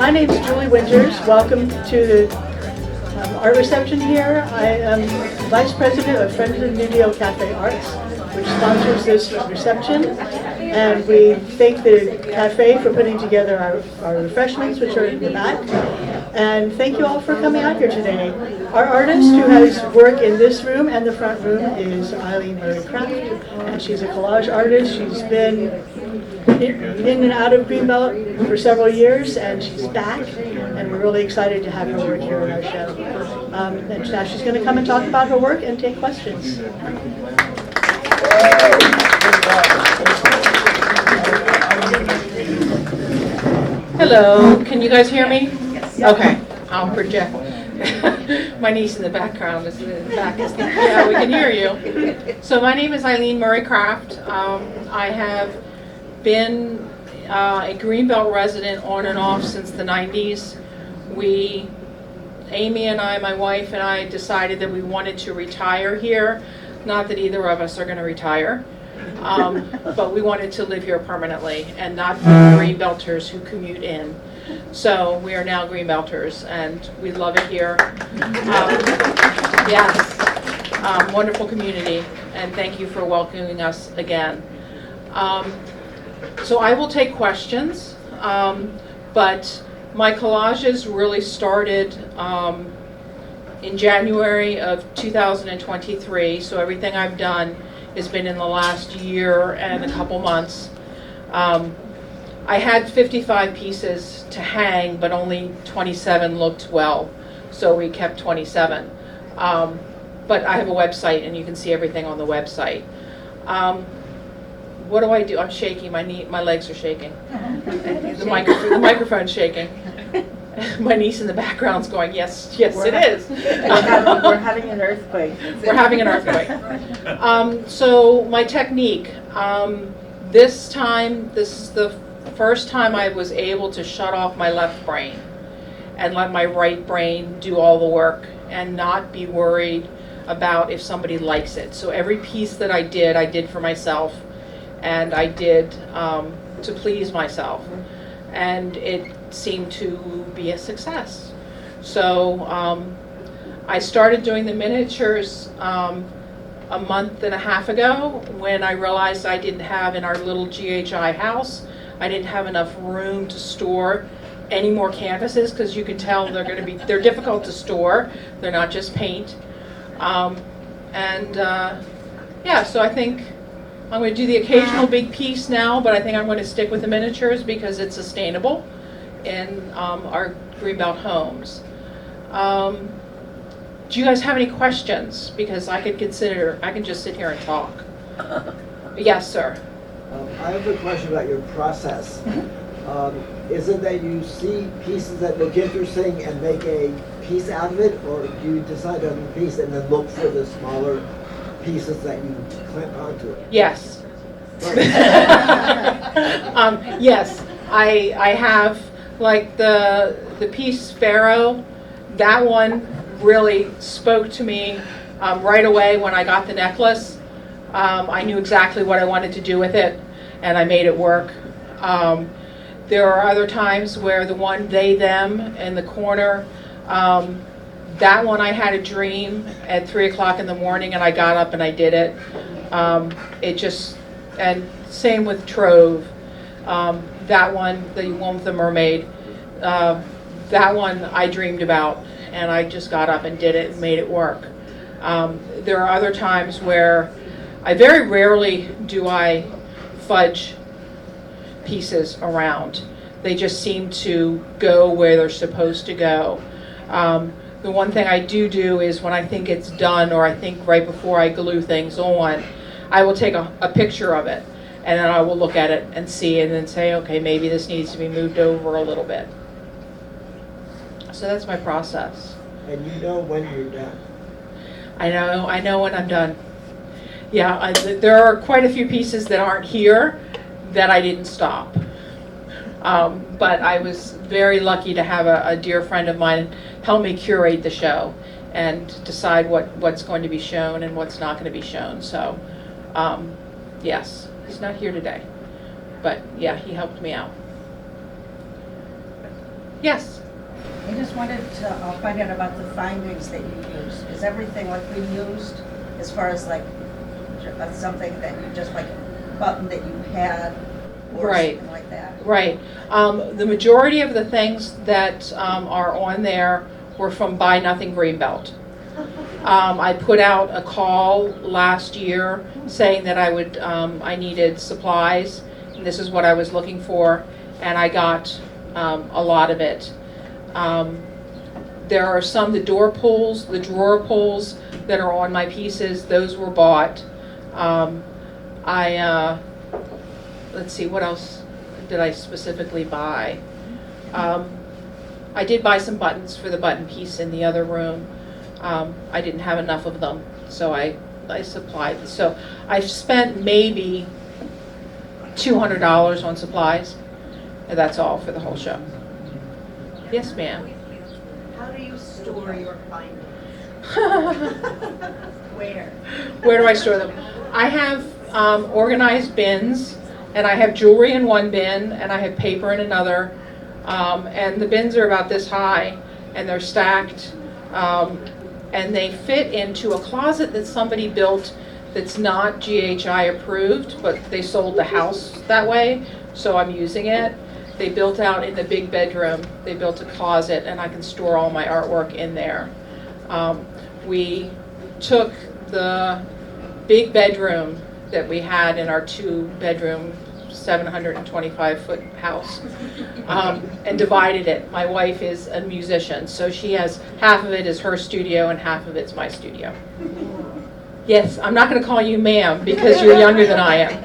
My name is Julie Winters. Welcome to the art reception here. I am Vice President of Friends of Nudio Cafe Arts, which sponsors this reception. And we thank the cafe for putting together our refreshments, which are in the back. And thank you all for coming out here today. Our artist who has work in this room and the front room is Eileen Murray-Kraft, and she's a collage artist. She's been in and out of Greenbelt for several years, and she's back, and we're really excited to have her work here in our show. And now she's going to come and talk about her work and take questions. Hello, can you guys hear me? Yes. Okay, I'll project. My niece in the background is in the back. Yeah, we can hear you. So my name is Eileen Murray-Kraft. I have been a Greenbelt resident on and off since the 90s. Amy and I, my wife and I, decided that we wanted to retire here. Not that either of us are going to retire. But we wanted to live here permanently and not be Greenbelters who commute in. So we are now Greenbelters, and we love it here. Yes, wonderful community, and thank you for welcoming us again. So I will take questions, but my collages really started in January of 2023, so everything I've done has been in the last year and a couple months. I had 55 pieces to hang, but only 27 looked well, so we kept 27. But I have a website, and you can see everything on the website. What do I do? I'm shaking. My legs are shaking. The microphone's shaking. My niece in the background's going, yes, it is. We're having an earthquake. We're having an earthquake. So my technique, this is the first time I was able to shut off my left brain and let my right brain do all the work and not be worried about if somebody likes it. So every piece that I did for myself, and I did to please myself. And it seemed to be a success. So I started doing the miniatures a month and a half ago when I realized I didn't have, in our little GHI house, I didn't have enough room to store any more canvases, because you can tell they're difficult to store. They're not just paint. Yeah, so I think I'm going to do the occasional big piece now, but I think I'm going to stick with the miniatures because it's sustainable in our Greenbelt homes. Do you guys have any questions? Because I can just sit here and talk. Yes, sir. I have a question about your process. Is it that you see pieces that look interesting and make a piece out of it, or do you decide on a piece and then look for the smaller pieces that you clamp onto it? Yes. Yes, I have, like the piece Pharaoh. That one really spoke to me right away when I got the necklace. I knew exactly what I wanted to do with it, and I made it work. There are other times where the one they them in the corner, that one I had a dream at 3 o'clock in the morning, and I got up and I did it. And same with Trove. That one, the one with the mermaid, that one I dreamed about, and I just got up and did it and made it work. There are other times where very rarely do I fudge pieces around. They just seem to go where they're supposed to go. The one thing I do is when I think it's done, or I think right before I glue things on, I will take a picture of it, and then I will look at it and see, and then say, okay, maybe this needs to be moved over a little bit. So that's my process. And you know when you're done? I know when I'm done. Yeah, there are quite a few pieces that aren't here that I didn't stop. But I was very lucky to have a dear friend of mine help me curate the show and decide what's going to be shown and what's not going to be shown. So, yes, he's not here today, but yeah, he helped me out. Yes. I just wanted to find out about the findings that you used. Is everything like we used as far as like something that you just like a button that you had or Right. something like that? Right. The majority of the things that are on there were from Buy Nothing Greenbelt. I put out a call last year saying that I needed supplies, and this is what I was looking for, and I got a lot of it. There are the door pulls, the drawer pulls that are on my pieces. Those were bought. Let's see, what else did I specifically buy? I did buy some buttons for the button piece in the other room. I didn't have enough of them, so I supplied. So I've spent maybe $200 on supplies, and that's all for the whole show. Yes, ma'am. How do you store your findings? Where? Where do I store them? I have organized bins, and I have jewelry in one bin, and I have paper in another. And the bins are about this high, and they're stacked, and they fit into a closet that somebody built that's not GHI approved, but they sold the house that way, so I'm using it. They built out in the big bedroom, they built a closet, and I can store all my artwork in there. We took the big bedroom that we had in our 2-bedroom, 725-foot house, and divided it. My wife is a musician, so she has half of it is her studio and half of it's my studio. Yes, I'm not going to call you ma'am because you're younger than I am.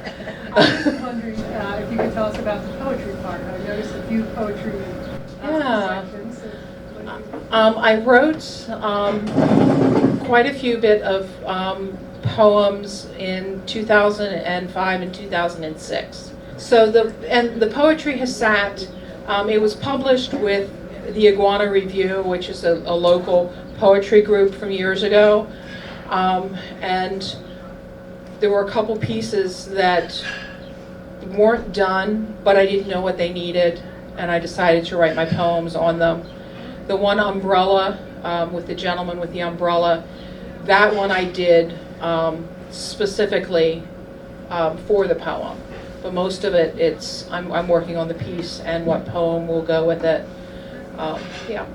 I was wondering if you could tell us about the poetry part. I noticed a few poetry sections. I wrote quite a few bit of poems in 2005 and 2006. So the poetry has sat. It was published with the Iguana Review, which is a local poetry group from years ago, and there were a couple pieces that weren't done, but I didn't know what they needed, and I decided to write my poems on them. The one umbrella, with the gentleman with the umbrella, that one I did specifically for the poem. But most of it, I'm working on the piece and what poem will go with it. Yeah.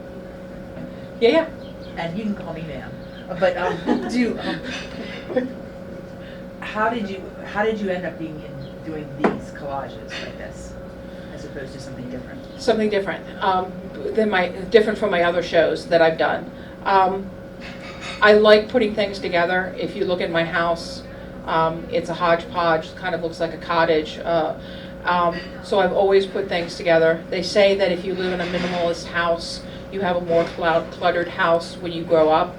And you can call me ma'am. But how did you end up doing these collages like this, as opposed to something different? Something different different from my other shows that I've done. I like putting things together. If you look at my house, it's a hodgepodge. Kind of looks like a cottage. So I've always put things together. They say that if you live in a minimalist house, you have a more cluttered house when you grow up.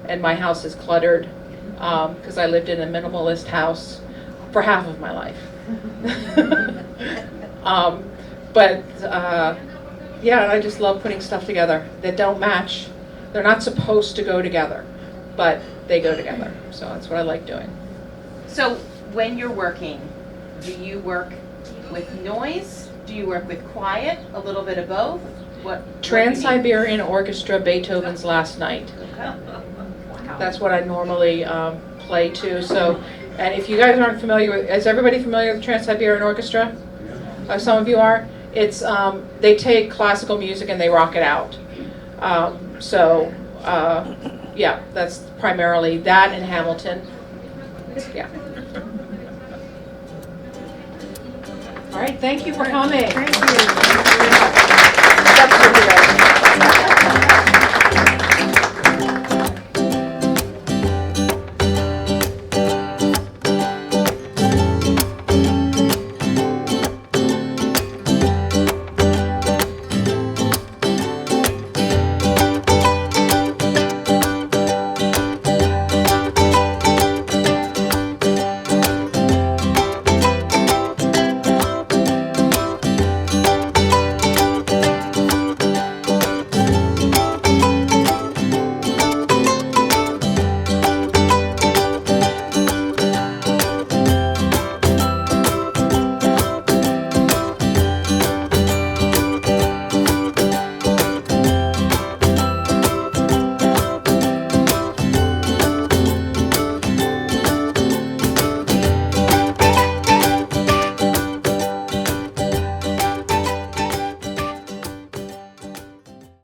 And my house is cluttered because I lived in a minimalist house for half of my life. Yeah, I just love putting stuff together that don't match. They're not supposed to go together, but they go together. So that's what I like doing. So when you're working, do you work with noise? Do you work with quiet? A little bit of both? What Trans-Siberian Orchestra, Beethoven's Last Night. That's what I normally play to. So, and if you guys aren't familiar with, is everybody familiar with Trans-Siberian Orchestra? Some of you are. It's they take classical music and they rock it out. Yeah, that's primarily that in Hamilton. Yeah. All right, thank you for coming. Thank you.